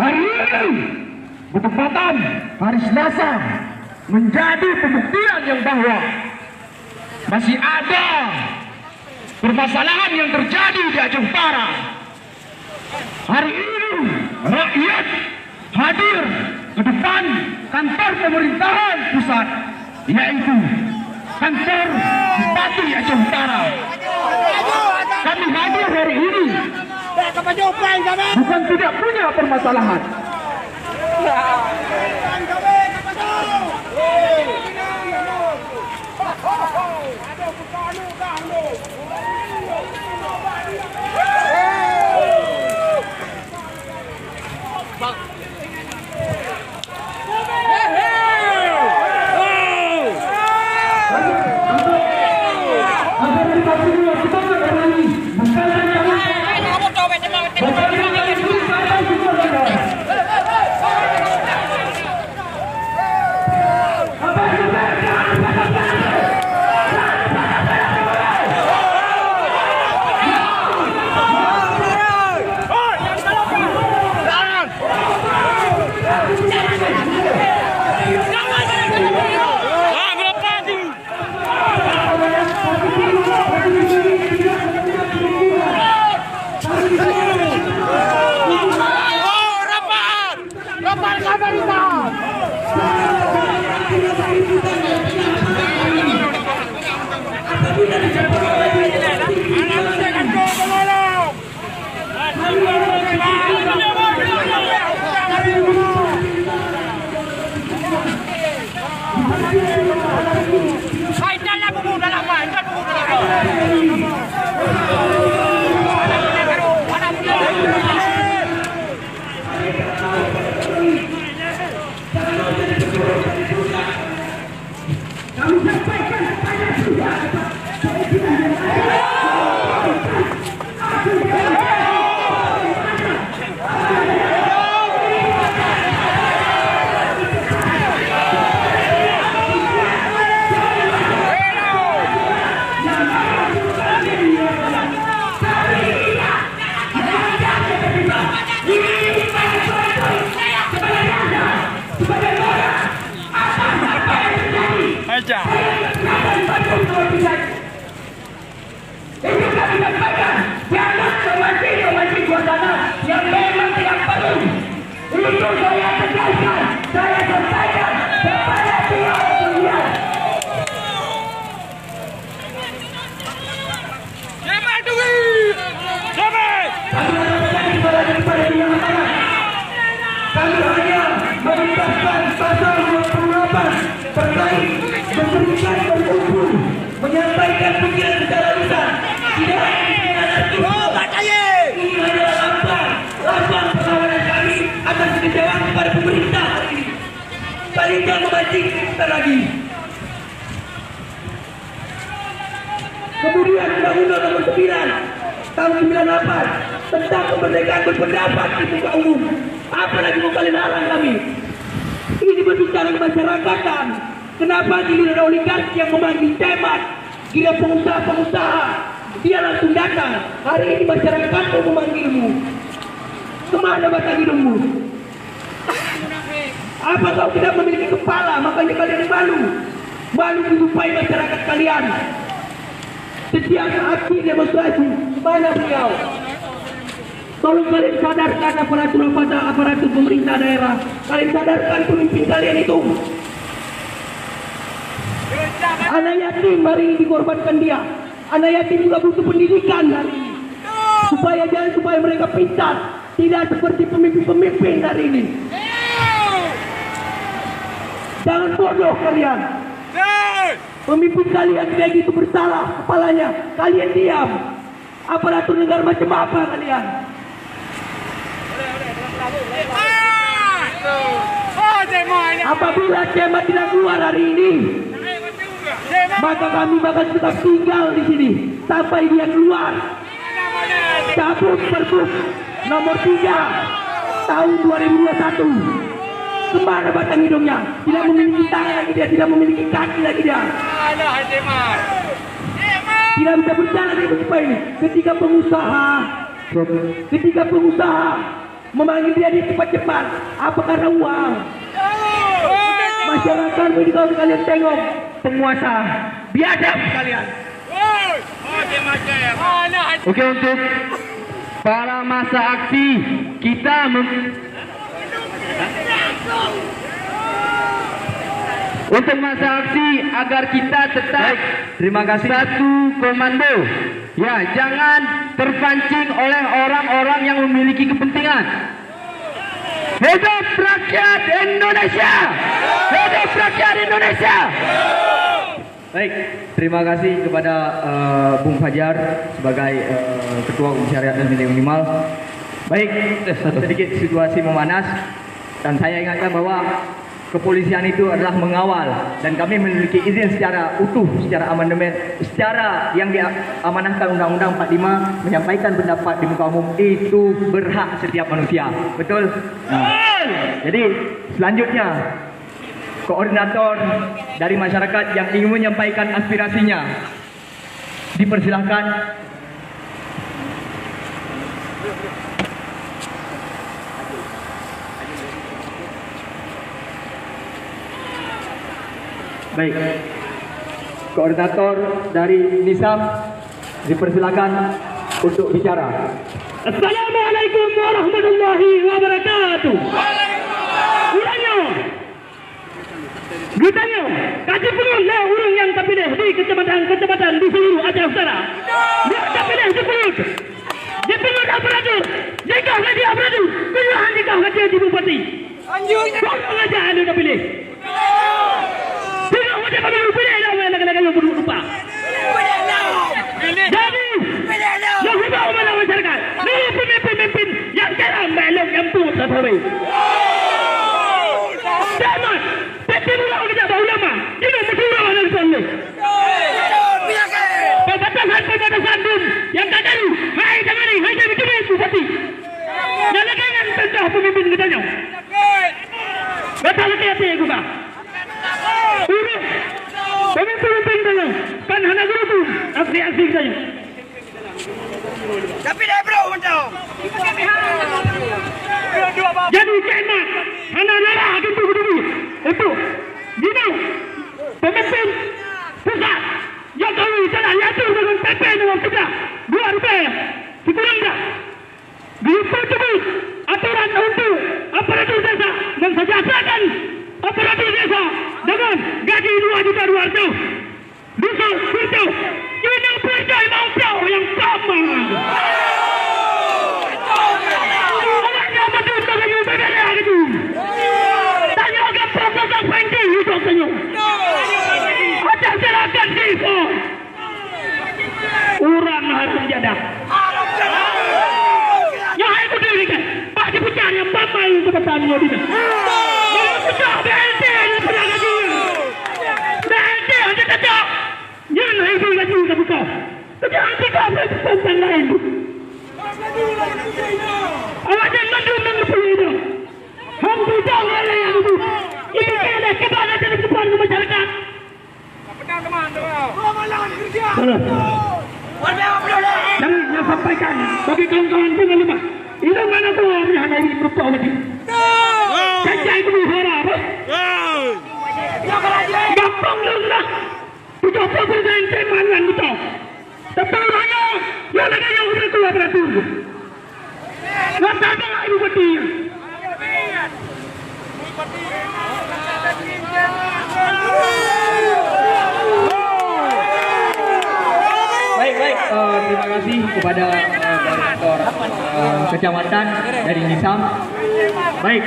Hari ini bertepatan hari Selasa menjadi pembuktian yang bahwa masih ada permasalahan yang terjadi di Aceh Utara. Hari ini rakyat hadir ke depan kantor pemerintahan pusat, yaitu kantor Bupati Aceh Utara. Kami hadir hari ini bukan tidak punya permasalahan. Menyampaikan pikiran secara lisan, tidak ini adalah lambang perlawanan kami atas kekecewaan kepada pemerintah hari ini. Kalian jangan memancing kita lagi. Kemudian Undang-Undang Nomor 9 Tahun 98 tentang kemerdekaan berpendapat di muka umum. Apa lagi mau kalian halang kami? Ini berbicara kemasyarakatan. Kenapa giliran oligarki yang memanggil cemat, gila pengusaha-pengusaha dia langsung datang? Hari ini masyarakat mau memanggilmu. Kemana batang hidungmu? Apa kau tidak memiliki kepala? Makanya kalian malu. Malu menjumpai masyarakat kalian. Setiap aksi demonstrasi, mana beliau? Tolong kalian sadarkan aparatur pemerintah daerah. Kalian sadarkan pemimpin kalian itu. Anak yatim hari ini dikorbankan dia. Anak yatim juga butuh pendidikan hari ini. Supaya mereka pintar. Tidak seperti pemimpin-pemimpin hari ini. Jangan bodoh kalian. Pemimpin kalian tidak gitu bersalah kepalanya. Kalian diam. Aparatur negara macam apa kalian? Apabila cemat tidak keluar hari ini, maka kami bakal tetap tinggal di sini sampai dia keluar. Cabut Pergub Nomor 3 Tahun 2021. Kemana batang hidungnya? Tidak memiliki tangan lagi dia, tidak memiliki kaki lagi dia. Tidak bisa berjalan di tempat ini. Ketika pengusaha memanggil dia di cepat-cepat? Apa karena uang? Masyarakat ini kalau kalian tengok penguasa biadab kalian. Oke, untuk para masa aksi kita untuk masa aksi agar kita tetap terima kasih satu komando. Ya, jangan terpancing oleh orang-orang yang memiliki kepentingan. Hidup rakyat Indonesia! Hidup rakyat Indonesia! Baik, terima kasih kepada Bung Fajar sebagai Ketua Komisi Syariat dan Nilai Minimal. Baik, sedikit situasi memanas dan saya ingatkan bahwa kepolisian itu adalah mengawal dan kami memiliki izin secara utuh, secara amandemen, secara yang diamanahkan Undang-Undang 45 menyampaikan pendapat di muka umum itu berhak setiap manusia. Betul? Nah, jadi selanjutnya koordinator dari masyarakat yang ingin menyampaikan aspirasinya dipersilahkan. Baik, koordinator dari Nisam dipersilakan untuk bicara. Assalamualaikum warahmatullahi wabarakatuh. Ulangnya, ditanya, kaji penuh lah orang yang terpilih di kecamatan di seluruh Aceh Utara. Dia terpilih dipilih aparatur, jika lagi aparatur, pilihan jika lagi di bupati. Kau aja anda terpilih. Tidak ada kami pilih lagi lupa. Jadi, yang sudah umumnya masyarakat, ini pemimpin yang sekarang belok yang tua terhormat. Jangan, pemimpin ulama, ini mesti ulama yang soleh. Perbatasan dun yang tak tahu, hai jadi bupati. Nyalakan yang tentang pemimpin katanya. Betul hati-hati juga. Urus pemimpin katanya, kan hanya guru aksi katanya. Tapi dah bro macam. Jadi kena hanya darah itu Dino pemimpin pusat yang kami salah yatur dengan PP dengan sudah RM2 sekurang tak dipercebut aturan untuk aparatur desa dan sejahterakan aparatur desa dengan gaji Rp2.200.000 bisa itu ini percaya mau yang sama. Orangnya betul dengan berbeda gitu. Tanya ke Profesor Fendi itu tanya. Ada silakan info. Orang harus jadah. Yang aku dirikan Pak Diputar yang bapak yang kebetulannya di sana. Diputar BLT yang pernah gaji. BLT yang tetap. Jangan itu lagi kita buka. Jangan kita tentang lain. Awak jangan duduk itu. Hamdu tahu ada yang itu. Itu kena kepada depan masyarakat. Teman-teman. Jangan sampaikan bagi kawan-kawan jangan lupa. Itu mana tu yang ada di grup awak ini. Jangan itu suara apa? Gampang dah. Pujuk apa dengan teman kita. Tapi hanya yang ada yang berkeluar beratur. Nggak ada ibu beti. Baik, terima kasih kepada koordinator kecamatan dari Nisam. Baik,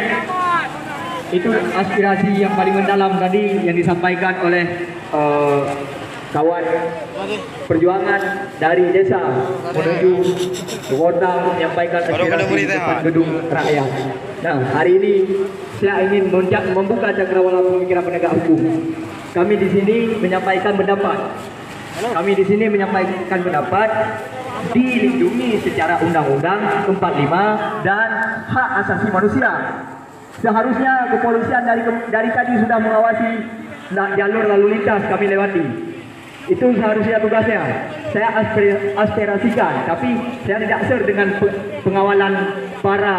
itu aspirasi yang paling mendalam tadi yang disampaikan oleh kawan perjuangan dari desa menuju ke kota menyampaikan aspirasi di depan gedung rakyat. Nah, hari ini saya ingin membuka cakrawala pemikiran penegak hukum. Kami di sini menyampaikan pendapat. Kami di sini menyampaikan pendapat dilindungi secara Undang-Undang 45 dan hak asasi manusia. Seharusnya kepolisian dari tadi sudah mengawasi jalur lalu lintas kami lewati. Itu seharusnya tugasnya. Saya aspirasikan, tapi saya tidak ser dengan pengawalan para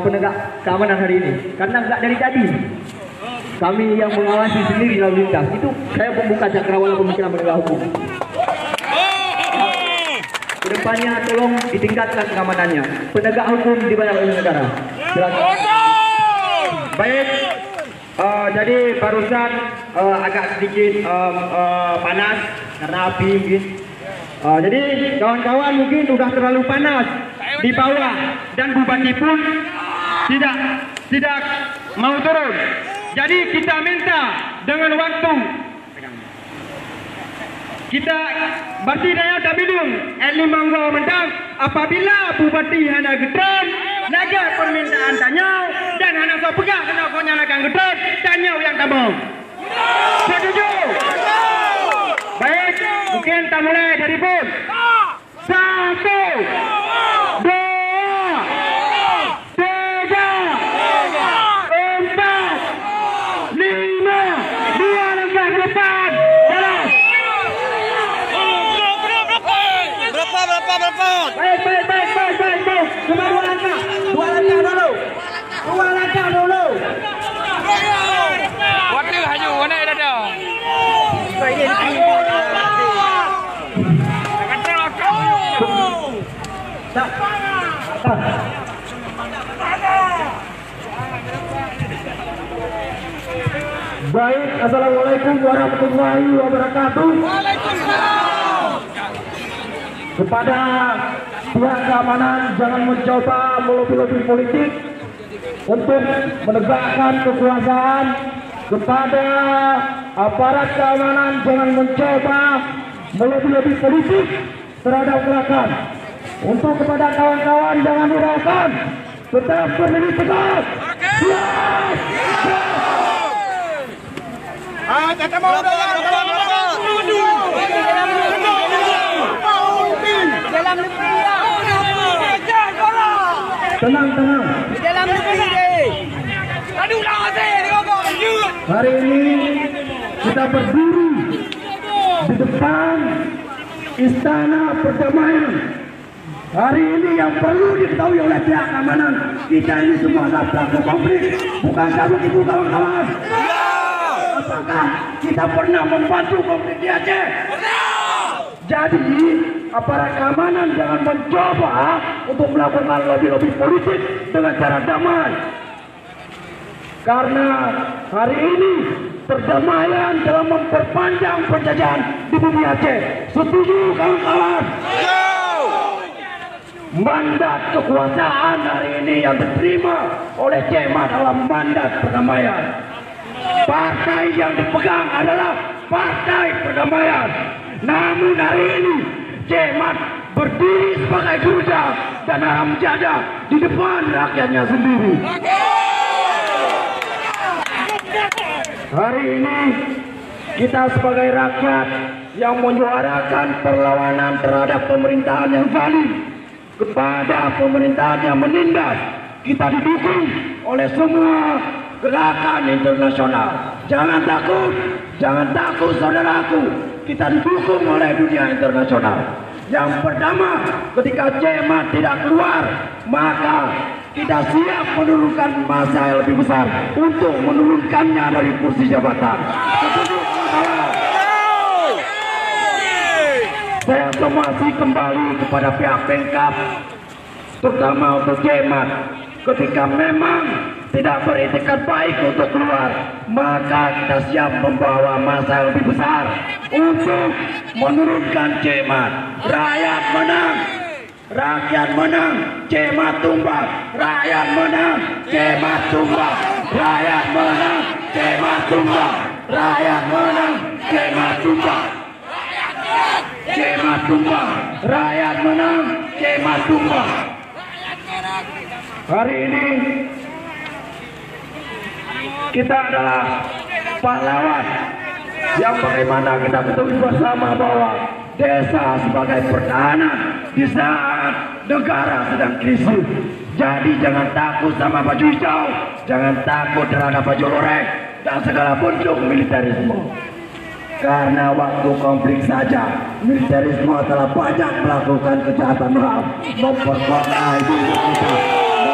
penegak keamanan hari ini, karena nggak dari tadi kami yang mengawasi sendiri lalu lintas. Itu saya membuka cakrawala pemikiran penegak hukum. Kedepannya tolong ditingkatkan keamanannya. Penegak hukum dibayar oleh negara. Baik, jadi barusan agak sedikit panas karena api mungkin. Jadi kawan-kawan mungkin sudah terlalu panas di bawah dan bupati pun tidak mau turun. Jadi kita minta dengan waktu kita bertidaknya tabidung Eli manggo mentang apabila bupati hana gedon naga permintaan tanyau dan hana so pegang kena konya naga gedon tanyau yang tabung. Setuju? Baik, mungkin kita mulai dari pun 1, 2, 3, 4, 5, 2 langkah ke depan. Jalan. Berapa? Baik. Cuma 2 langkah. 2 langkah dulu. Waktu haju mana ada dah. Baik, assalamualaikum warahmatullahi wabarakatuh. Kepada pihak keamanan, jangan mencoba melobi-lobi politik untuk menegakkan kekuasaan. Kepada aparat keamanan, jangan mencoba melobi-lobi politik terhadap gerakan. Untuk kepada kawan-kawan, jangan hiraukan, tetap berdiri tegak. Siap. Tenang. Hari ini kita berdiri di depan Istana Perdamaian. Hari ini yang perlu diketahui oleh pihak keamanan, kita ini semua adalah pelaku konflik, bukankah begitu kawan-kawan? Apakah kita pernah membantu konflik di Aceh? Jadi aparat keamanan jangan mencoba untuk melakukan lobby-lobby politik dengan cara damai. Karena hari ini perdamaian dalam memperpanjang penjajahan di bumi Aceh. Setuju kawan-kawan? Mandat kekuasaan hari ini yang diterima oleh CEMAT dalam mandat perdamaian. Partai yang dipegang adalah Partai Perdamaian. Namun hari ini CEMAT berdiri sebagai geruda dan haram jada di depan rakyatnya sendiri. Hari ini kita sebagai rakyat yang menyuarakan perlawanan terhadap pemerintahan yang zalim, kepada pemerintahan yang menindas, kita didukung oleh semua gerakan internasional. Jangan takut saudaraku, kita didukung oleh dunia internasional. Yang pertama, ketika CEMAT tidak keluar, maka kita siap menurunkan massa yang lebih besar untuk menurunkannya dari kursi jabatan. Saya somasi kembali kepada pihak Pemkab, terutama untuk CEMAT. Ketika memang tidak beretikat baik untuk keluar, maka kita siap membawa massa lebih besar untuk menurunkan CEMAT. Rakyat menang, CEMAT tumbang. Rakyat menang, CEMAT tumbang. Rakyat menang, CEMAT tumbang. Rakyat menang, CEMAT tumbang. CEMAT tumbang. Rakyat menang, CEMAT tumbang. Hari ini kita adalah pahlawan yang bagaimana kita ketahui bersama bahwa desa sebagai pertahanan di saat negara sedang krisis. Jadi jangan takut sama baju hijau, jangan takut terhadap baju oranye dan segala bentuk militerisme. Karena waktu konflik saja militerisme telah banyak melakukan kejahatan HAM, memperkosa ibu kita,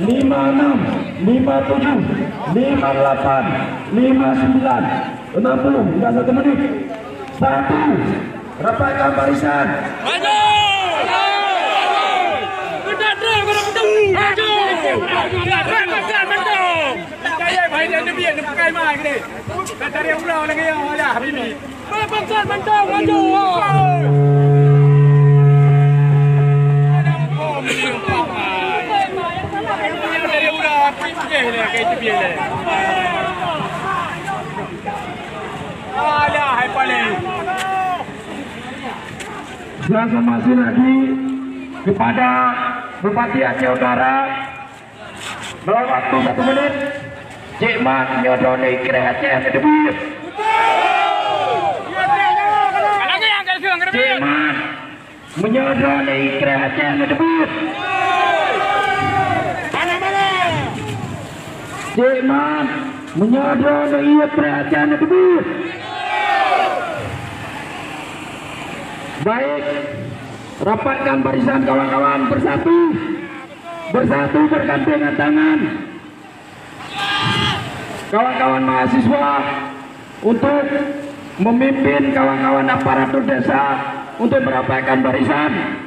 56, 57, 58, 59, 60. Hingga 1 menit. 1. Rapatkan barisan. Maju! Saya somasi lagi kepada Bupati Aceh Utara dalam waktu 1 menit. Cik Mat nyodoni kira Aceh kedebut. Cik Mat menyodoni kira Aceh kedebut. Cik Mat menyodoni kira Aceh kedebut. Baik, rapatkan barisan kawan-kawan, bersatu bergandengan tangan. Kawan-kawan mahasiswa untuk memimpin kawan-kawan aparatur desa untuk merapatkan barisan.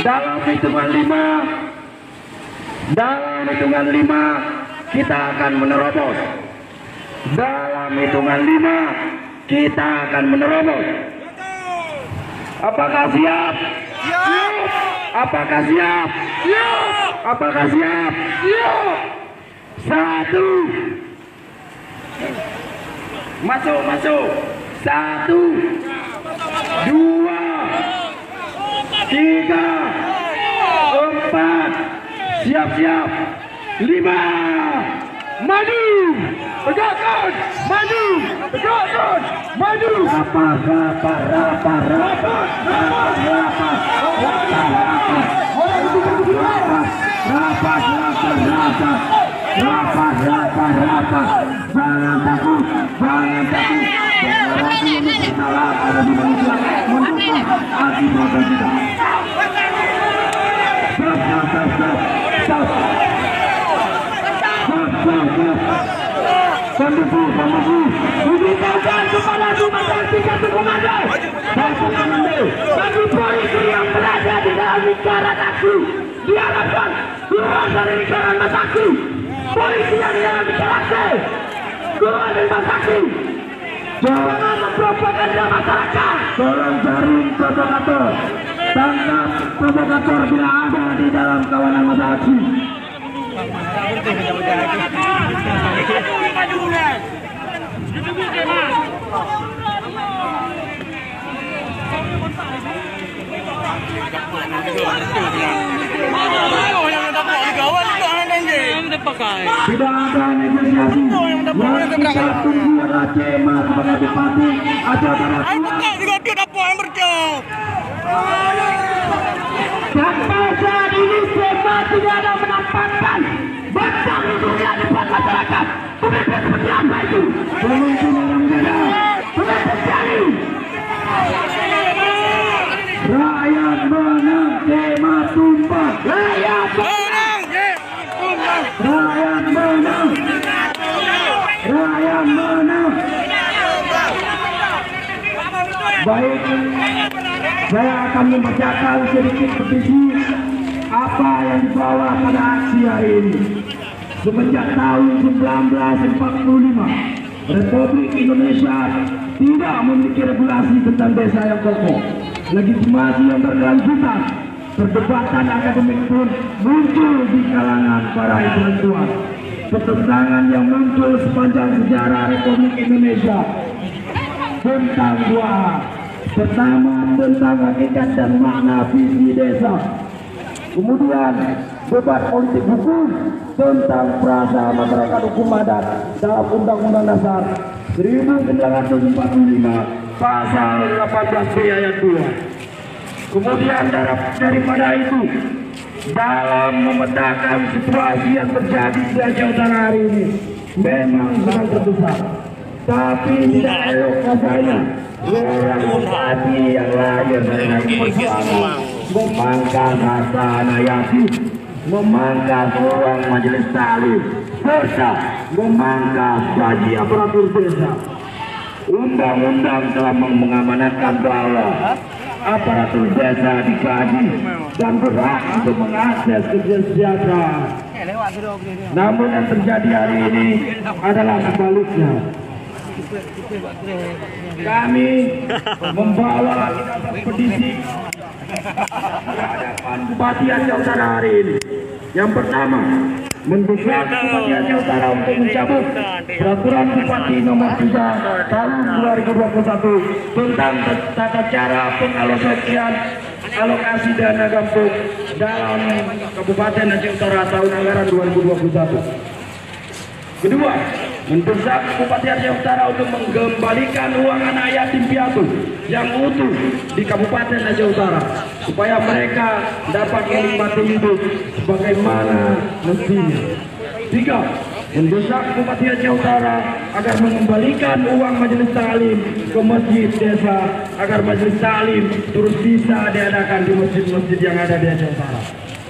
Dalam hitungan 5 kita akan menerobos. Dalam hitungan 5 kita akan menerobos. Apakah siap? Siap. Apakah siap? Siap. Apakah siap? Siap. 1. Masuk. 1, 2, 3, 4. Siap. 5. Maju. Tegakkan. Maju. Tegakkan. Maju. Rapat. Jangan takut. Deklarasi salah pada Indonesia mendukung aksi protes kita. Stop. Kondisi diberitahukan kepada rumah sakit satu komando bagi polisi yang berada di dalam lingkaran aksi diharapkan keluar dari lingkaran aksi. Polisi yang di dalam lingkaran aksi keluar dari aksi. Jangan mempropaganda masyarakat. Tolong jaring provokator. Tangkap provokator bila ada di dalam kawanan masa aksi. Tidak ada negosiasi. Yang kita tunggu adalah CMA sebagai bupati Aceh Utara. Sampai saat ini CMA tidak ada menampakkan batang hidungnya di depan masyarakat. Pemimpin seperti apa itu? Pemimpin orang muda. Pemimpin sekali. Rakyat menang, CMA tumpah. Rakyat menang. Baik, saya akan membacakan sedikit petisi apa yang dibawa pada aksi hari ini. Semenjak tahun 1945, Republik Indonesia tidak memiliki regulasi tentang desa yang kokoh, legitimasi yang berkelanjutan. Perdebatan akademik pun muncul di kalangan para intelektual. Pertentangan yang muncul sepanjang sejarah Republik Indonesia tentang 2 hal. Pertama, tentang hakikat dan makna visi desa. Kemudian debat politik hukum tentang frasa masyarakat hukum adat dalam Undang-Undang Dasar 1945 pasal 18B ayat 2. Kemudian daripada itu, dalam memetakan situasi yang terjadi di Aceh Utara hari ini memang sangat terdesak, tapi tidak elok rasanya orang bupati yang lahir dari perjuangan memangkas rasa anayati, memangkas ruang majelis taklim, serta memangkas gaji aparatur desa. Undang-undang telah mengamanatkan bahwa aparatur desa digaji dan berhak untuk mengakses kesejahteraan. Namun yang terjadi hari ini adalah sebaliknya. Kami membawa petisi hadapan Bupati Aceh Utara hari ini. Yang pertama, mendesak Bupati Aceh Utara untuk mencabut Peraturan Bupati Nomor 3 Tahun 2021 tentang tata cara pengalokasian alokasi dana kampung dalam Kabupaten Aceh Utara tahun anggaran 2021. Kedua, mendesak Bupati Aceh Utara untuk mengembalikan uang anak yatim piatu yang utuh di Kabupaten Aceh Utara supaya mereka dapat menikmati hidup sebagaimana mestinya. Tiga, mendesak Bupati Aceh Utara agar mengembalikan uang majelis taklim ke masjid desa agar majelis taklim terus bisa diadakan di masjid-masjid yang ada di Aceh Utara.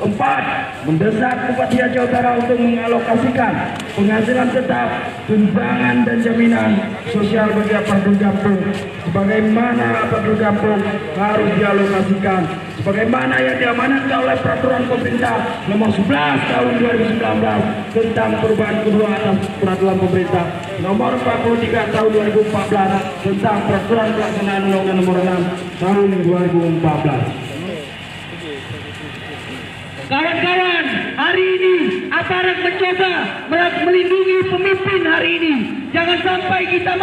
Empat, mendesak Bupati Aceh Utara untuk mengalokasikan penghasilan tetap, tunjangan dan jaminan sosial bagi aparatur kampung sebagaimana aparatur kampung harus dialokasikan sebagaimana yang diamanatkan oleh peraturan pemerintah nomor 11 tahun 2019 tentang perubahan kedua atas peraturan pemerintah nomor 43 tahun 2014 tentang peraturan pelaksanaan undang-undang nomor 6 tahun 2014. Kawan-kawan, hari ini aparat mencoba melindungi pemimpin hari ini. Jangan sampai kita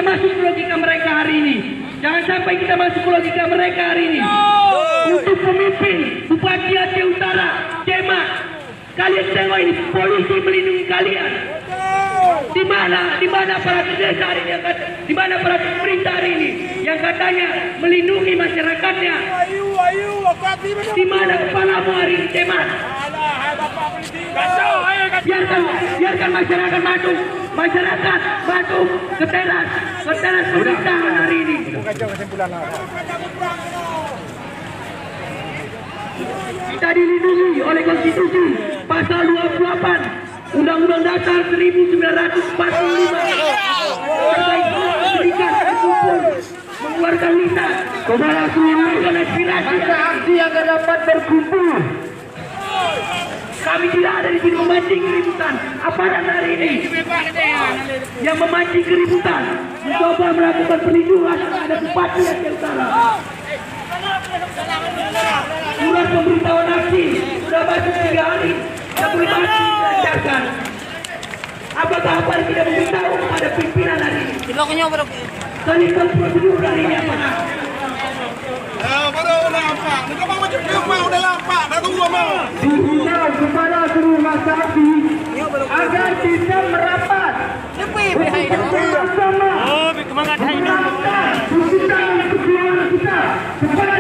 masuk ke logika mereka hari ini. Jangan sampai kita masuk ke logika mereka hari ini. Untuk pemimpin Bupati Aceh Utara, Cemak, kalian tengok ini, polisi melindungi kalian. Di mana aparat desa hari ini, di mana aparat pemerintah hari ini yang katanya melindungi masyarakatnya? Di mana kepalamu hari ini, Cemat? Biarkan masyarakat masuk ke teras pemerintahan hari ini. Kita dilindungi oleh konstitusi pasal 28 Undang-Undang Dasar 1945 terkait pendidikan berkumpul mengeluarkan lisan kepada seluruh aspirasi aksi agar dapat berkumpul. Kami tidak ada di sini memancing keributan. Aparat hari ini yang memancing keributan mencoba melakukan perlindungan terhadap Bupati Aceh Utara. Surat pemberitahuan aksi sudah masuk 3 hari yang belum dilancarkan. Apakah aparat tidak memberitahu kepada pimpinan hari ini? Tentang prosedur hari ini apa? Baru nampak. Kau macam gemar udah nampak. Dah tunggu mau. Dihimbau kepada seluruh masa aksi agar bisa merapat bersama-sama melakukan tuntutan perjuangan kita kepada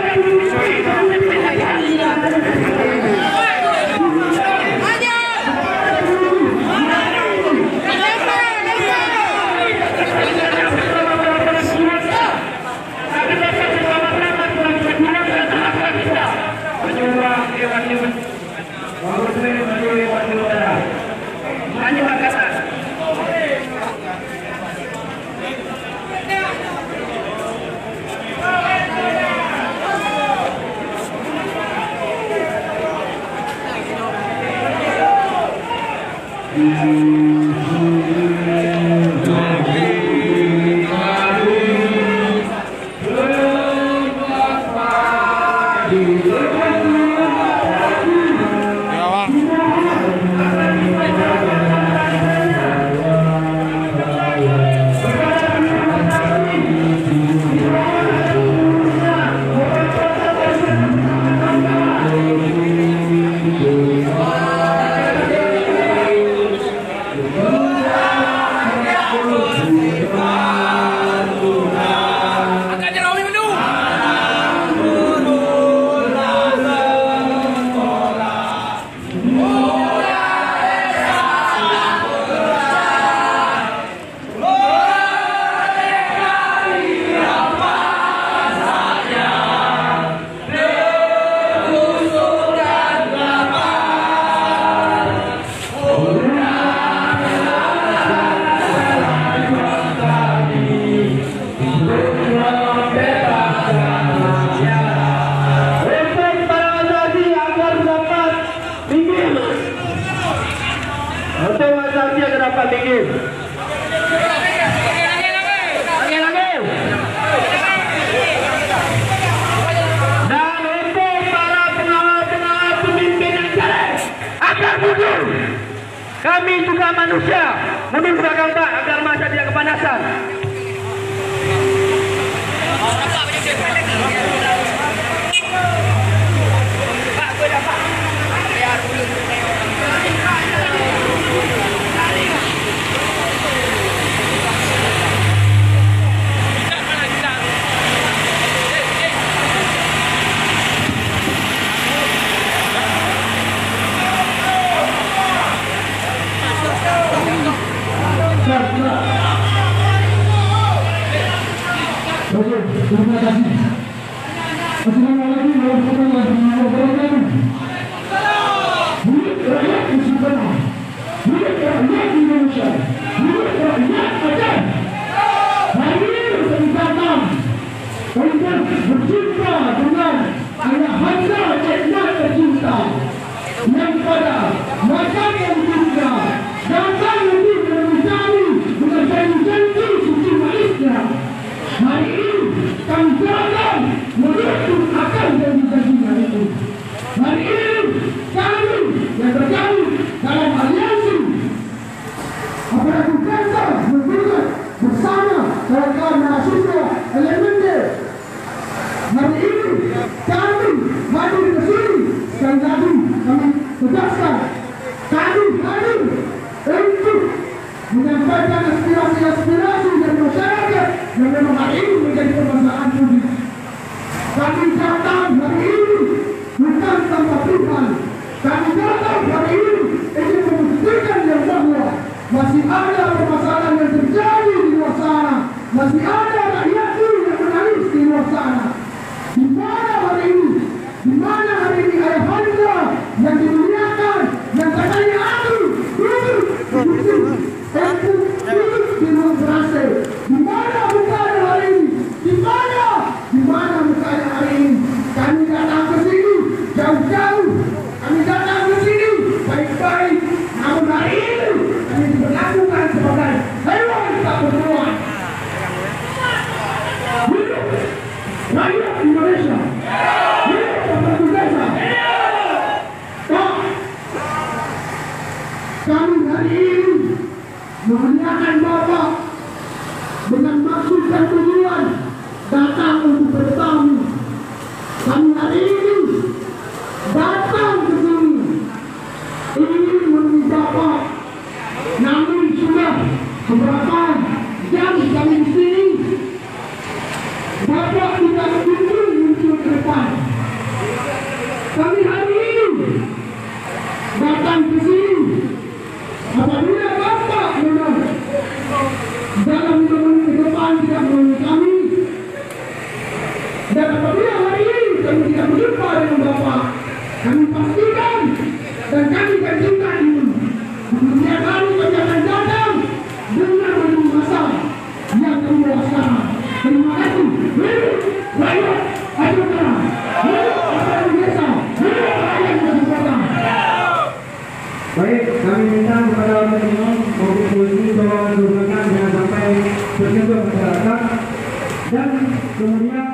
kami juga manusia, mundur belakang Pak agar masa tidak kepanasan. Terima kasih. Assalamualaikum warahmatullahi wabarakatuh. Hidup rakyat Nusantara, hidup rakyat Indonesia, hidup rakyat Aceh. Hari ini kami datang untuk berjumpa dengan ayahanda Cekna tercinta yang pada masa yang juga datang untuk menemui dengan janji-janji suci manisnya. Hari ini kami datang menuntut akan janji-janjinya itu. Hari ini kami yang tergabung dalam aliansi aparatur desa bergerak bersama rekan mahasiswa LMND. Hari ini kami hadir ke sini, sekali lagi kami tegaskan, kami hadir untuk menyampaikan aspirasi-aspirasi dari masyarakat yang memang hari ini menjadi permasalahan publik. Kami datang hari ini bukan tanpa Tuhan. Kami datang hari ini ingin membuktikan yang bahwa masih ada permasalahan yang terjadi di luar sana, masih ada rakyat yang menangis di luar sana. Di mana hari ini? Di mana hari ini ayahanda yang dimuliakan, yang katanya aku duduk di ruang berase? Di mana mukanya hari ini? Di mana? Di mana mukanya hari ini? Kami datang ke sini jauh-jauh. Kami datang ke sini baik-baik. Namun hari ini kami diperlakukan sebagai hewan tak bertuan. Hidup rakyat Indonesia. Hidup aparatur desa. Kami hari ini memuliakan Bapak dengan maksud dan tujuan datang untuk bertamu. Kami hari ini datang ke sini ingin menemui Bapak, namun sudah beberapa jam kami di sini. Bapak tidak kunjung muncul ke depan. Kami hari ini datang ke sini apabila Bapak memang dalam 5 menit ke depan tidak menemui kami, dan apabila hari ini kami tidak berjumpa dengan Bapak, kami pastikan dan kami janjikan ini setiap hari kami akan datang dengan menemui masa yang kedua sekarang. Terima kasih. Hidup rakyat Aceh Utara, hidup aparatur desa, hidup rakyat Nusantara. Baik, kami minta kepada teman-teman maupun polisi tolong digunakan jangan sampai tersentuh masyarakat, dan kemudian